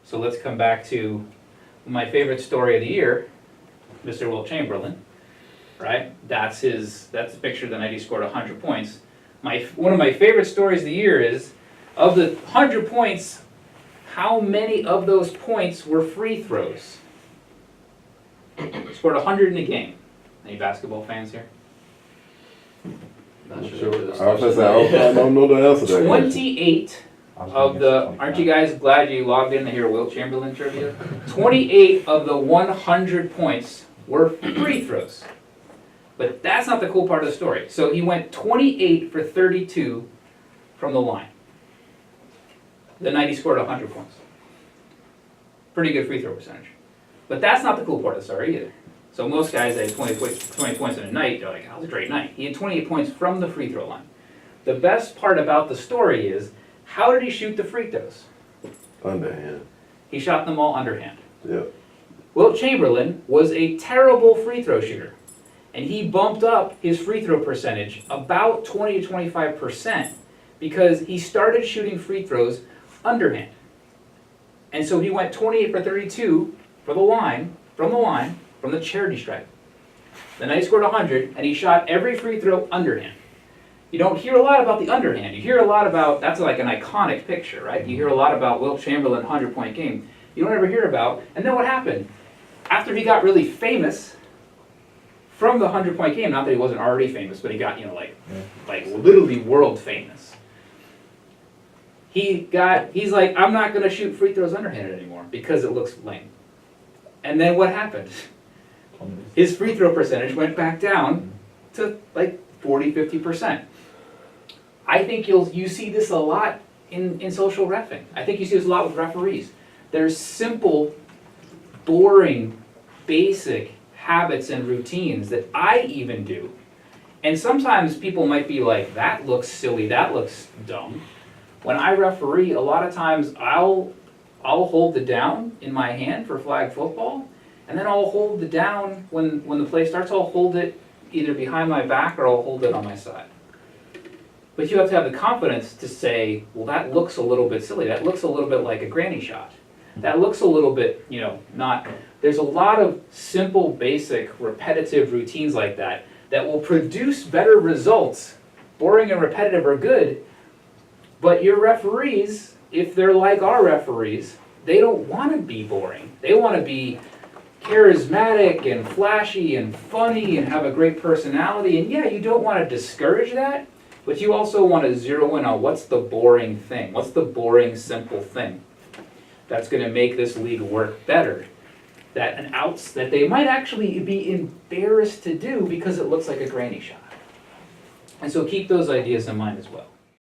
So let's come back to my favorite story of the year, Mr. Wilt Chamberlin, right? That's the picture the night he scored 100 points. One of my favorite stories of the year is, of the 100 points, how many of those points were free throws? He scored 100 in a game. Any basketball fans here? Not Sure. sure. I was gonna say, I don't know the answer to that. 28 of the, aren't you guys glad you logged in to hear Wilt Chamberlin trivia? 28 of the 100 points were free throws. But that's not the cool part of the story. So he went 28 for 32 from the line. The night he scored 100 points. Pretty good free throw percentage. But that's not the cool part of the story either. So most guys that had 20 points in a night, they're like, that was a great night. He had 28 points from the free throw line. The best part about the story is, how did he shoot the free throws? Underhand. He shot them all underhand. Yep. Wilt Chamberlin was a terrible free throw shooter. And he bumped up his free throw percentage about 20 to 25% because he started shooting free throws underhand. And so he went 28 for 32 for the line, from the charity stripe. The night he scored 100, and he shot every free throw underhand. You don't hear a lot about the underhand. You hear a lot about, that's like an iconic picture, right? You hear a lot about Wilt Chamberlain 100-point game. You don't ever hear about, and then what happened? After he got really famous from the 100-point game, not that he wasn't already famous, but he got, like literally world famous. He's like, I'm not gonna shoot free throws underhanded anymore because it looks lame. And then what happened? His free throw percentage went back down to like 40, 50%. I think you see this a lot in social reffing. I think you see this a lot with referees. There's simple, boring, basic habits and routines that I even do. And sometimes people might be like, that looks silly, that looks dumb. When I referee, a lot of times I'll hold the down in my hand for flag football, and then I'll hold the down when the play starts. I'll hold it either behind my back or I'll hold it on my side. But you have to have the confidence to say, well, that looks a little bit silly. That looks a little bit like a granny shot. That looks a little bit, not. There's a lot of simple, basic, repetitive routines like that will produce better results. Boring and repetitive are good, but your referees, if they're like our referees, they don't want to be boring. They want to be charismatic and flashy and funny and have a great personality. And yeah, you don't want to discourage that, but you also want to zero in on what's the boring thing. What's the boring, simple thing that's going to make this league work better? That they might actually be embarrassed to do because it looks like a granny shot. And so keep those ideas in mind as well.